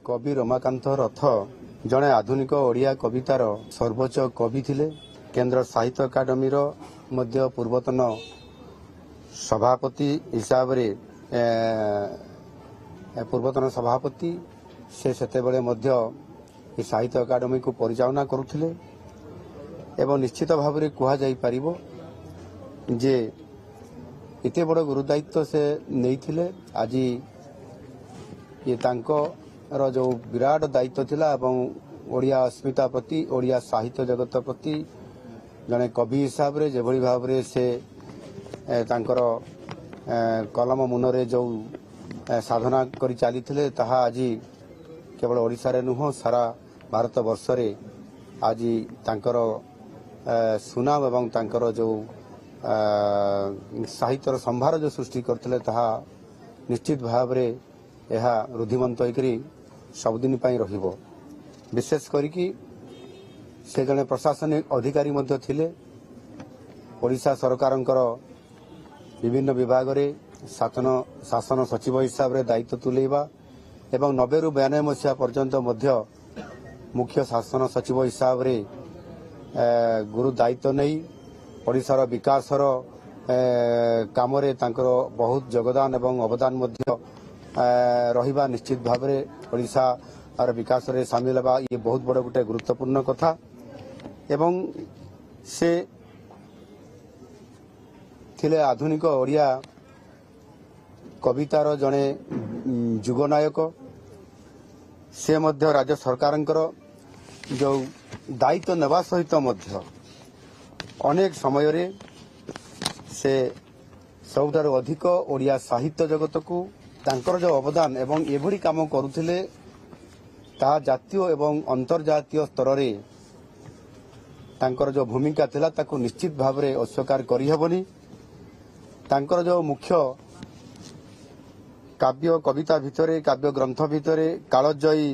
कवि रमाकांत रथ जड़े आधुनिक ओडिया कवितार सर्वोच्च कवि थिले। केंद्र साहित्य अकादमी मध्य पूर्वतन सभापति हिसाब रे पूर्वतन सभापति से सेतेबेले मध्य साहित्य अकादमी को परिचालना करुथिले एवं निश्चित भाव में कह जाई परिबो जे इते बड़ गुरुदायित्व से नहीं थिले। आज ये तांकर जो विराट दायित्व थिला एवं ओडिया अस्मिता प्रति ओडिया साहित्य जगत प्रति जड़े कवि हिसाब रे जेभली भाव रे से तांकर कलम मुनरे जो साधना करी चली थिले ताहा आज केवल ओडिशा रे नुह सारा भारत वर्ष रे आज तांकर सुनाम एवं तांकर जो साहित्यर संभार जो सृष्टि करथिले ताहा निश्चित भाव रे यह रुधिमंत होकरी सबुदिन रहिबो। विशेष करिकी से जने प्रशासनिक अधिकारी मध्य थिले। ओडिशा सरकारंकर विभिन्न विभाग रे शासन सचिव हिसाब रे दायित्व तुलेबा एवं 90 रु 92 मसीहा पर्यंत मध्य मुख्य शासन सचिव हिसाब रे गुरु दायित्व नहीं ओडिशार विकासर काम रे तांकर बहुत योगदान एवं अवदान मध्य रहिबा निश्चित भाव रे ओडिशा आर विकास रे शामिल बा ये बहुत बड़ गोटे गुरुत्वपूर्ण कथा एवं से थिले आधुनिक ओडिया कवितार जड़े जुगनायक। से मध्य राज्य सरकारंकर जो दायित्व नेवा सहित मध्य अनेक समय रे से सबुठारु अधिक ओडिया साहित्य जगत को तांकर जो अवदान एवं एभली काम करुथिले ता जातीय एवं अंतर्जातीय स्तर रे तांकर जो भूमिका थिला ताकू निश्चित भाव रे अस्वीकार करि हेबनी। तांकर जो मुख्य काव्य कविता भितरे काव्य ग्रंथ भितरे कालजयी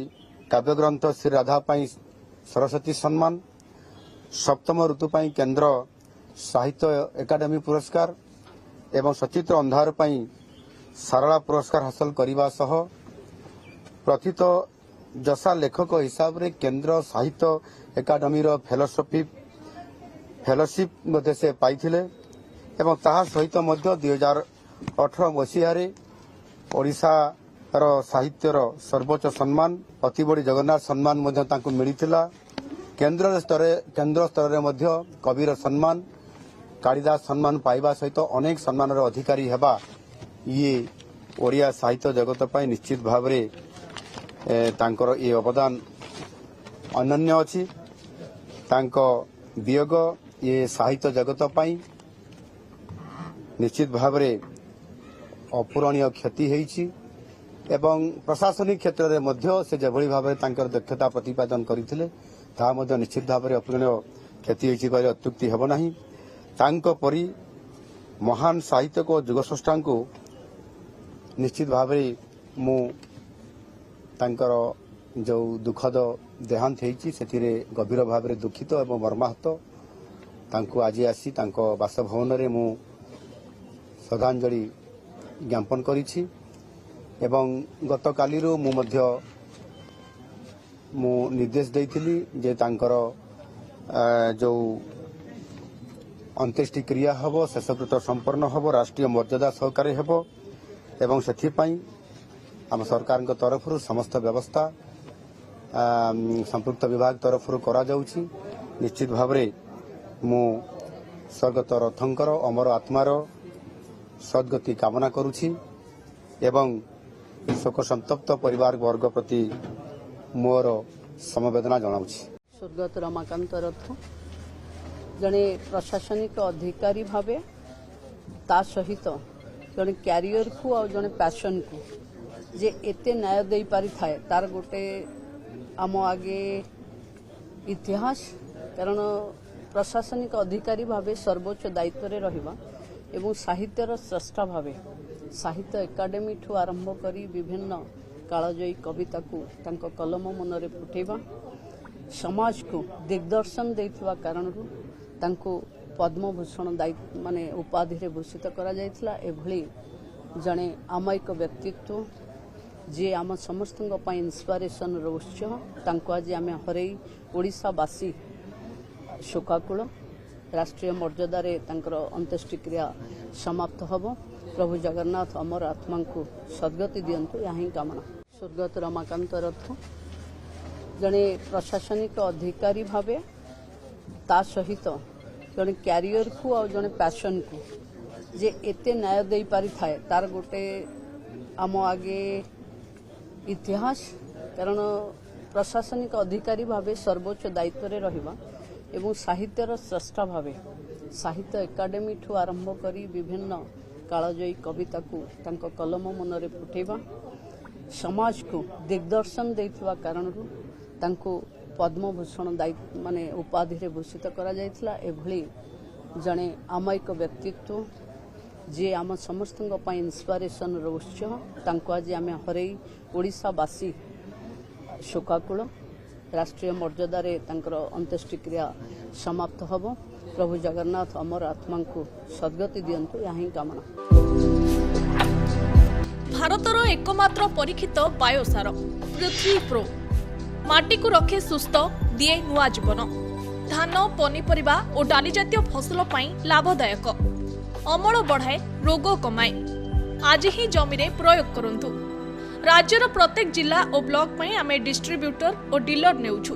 काव्य ग्रंथ श्री राधा पाई सरस्वती सम्मान, सप्तम ऋतु पाई केंद्र साहित्य एकाडेमी पुरस्कार एवं सचित्र अंधार पाई सारला पुरस्कार हासिल करने सह प्रथित जसा लेखक हिसाब रे केंद्र साहित्य एकाडेमी फेलोशिप मध्य से पाइथिले एवं ताहा सहित मध्य 2018 मसीह ओडिशा साहित्यर सर्वोच्च सम्मान अति बड़ी जगन्नाथ सम्मान मध्य तांको मिलिथिला। केंद्र स्तर रे मध्य कविर सम्मान कालिदास सम्मान पाइबा सहित अनेक सम्मान अधिकारी हेबा ये ओडिया साहित्य जगत पाई निश्चित भाव रे तांकर ये अवदान अनन्य अछि। तांको वियोग ये साहित्य जगत पाई निश्चित भाव रे अपूरणीय क्षति हेछि एवं प्रशासनिक क्षेत्र रे मध्य से जेभली भाव रे तांकर दक्षता प्रतिपादन करिथिले ता मध्य निश्चित भाव रे अपूरणीय क्षति हेछि कहले अत्युक्ति हेबो नाही। तांको परि महान साहित्यक जुगस्रष्टा को निश्चित भाव मु तांकर जो दुखद देहांत होइछि सेथिरे गभीर भाव में दुखित एवं मर्माहत। तांको आज आसी तांको बासभवन रे मु श्रद्धांजलि ज्ञापन करिछि एवं गतकालीरू मु मध्य मु निर्देश देइथिली जे तांकर जो अंत्येष्टि क्रिया हबो शेषकृत संपन्न हबो राष्ट्रीय मर्यादा सहकारे हबो एवं सेथिपाई आम सरकार तरफ समस्त व्यवस्था संपृक्त विभाग तरफ करा जाउछि। निश्चित भाव रे मु स्वर्गत रथंकर अमर आत्मार सद्गति कामना करुछि एवं शोक संतप्त परिवार वर्ग प्रति मोर समवेदना जनाउछि। स्वर्गत रमाकांत रथ जड़े प्रशासनिक अधिकारी भावे ता सहित जड़े क्यारियर को और जड़े पैशन को जे एते न्याय दे पारि थाए तार गोटे आम आगे इतिहास। कारण प्रशासनिक अधिकारी भावे सर्वोच्च दायित्व रे रहिबा एवं साहित्यर स्रष्टा भावे साहित्य एकाडेमी ठू आरंभ करी विभिन्न कालजयी कविता को तांको कलम मनरे फुटेबा समाज को दिग्दर्शन देथिबा कारणरू तांको पद्मभूषण माने उपाधि रे भूषित करा जायथिला। एभली जणे अमायिक व्यक्तित्व जे आम समस्त इन्स्पिरेशन उत्स आज आम हरई ओडिशावासी शोकाकूल राष्ट्रीय मर्यादार अंत्येष्टिक्रिया समाप्त हब। प्रभु जगन्नाथ अमर आत्मा को सद्गति दिंतु या ही कामना। स्वर्गत रमाकांत रथ जड़े प्रशासनिक अधिकारी भावे ता सहित जड़े क्यारियर को और जड़े पैशन को जे एते न्याय दे पारि थाए तार गोटे आम आगे इतिहास। कारण प्रशासनिक अधिकारी भावे सर्वोच्च दायित्व रे रहिबा एवं साहित्यर स्रष्टा भावे साहित्य एकाडेमी ठू आरंभ करी विभिन्न कालजयी कविता को तांको कलम मनरे फुटेबा समाज को दिग्दर्शन देथिबा कारणरू तांको पद्मभूषण माने उपाधि रे भूषित करा जायथिला। एभली जणे आमायिक व्यक्तित्व जे आम समस्त इन्स्पिरेशन उत्स आज आम हरई ओडिशावासी शोकाकूल राष्ट्रीय मर्यादार अंत्येष्टिक्रिया समाप्त हब। प्रभु जगन्नाथ अमर आत्मा को सद्गति दिंतु या ही कामना। भारतर एकमात्र परीक्षित बायोसार पृथ्वी प्रो माटी को रखे सुस्थ दिए नुआ जीवन। धान पनीपरिबा और डाली जातीय फसल पाई लाभदायक अमल बढ़ाए रोग कमाए। आज ही जमी रे प्रयोग करंतु। राज्यर प्रत्येक जिला और ब्लॉक पाई आमे डिस्ट्रीब्यूटर और डीलर नेउछु।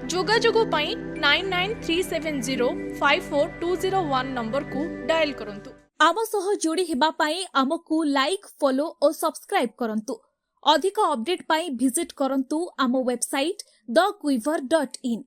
जोगाजोग पाई 9937054201 नंबर को डायल करंतु। आम सह जोड़ी हेबा पाई आमको लाइक फॉलो और सब्सक्राइब करंतु। अधिक अपडेट पाई विजिट करंतु आम वेबसाइट thequiver.in।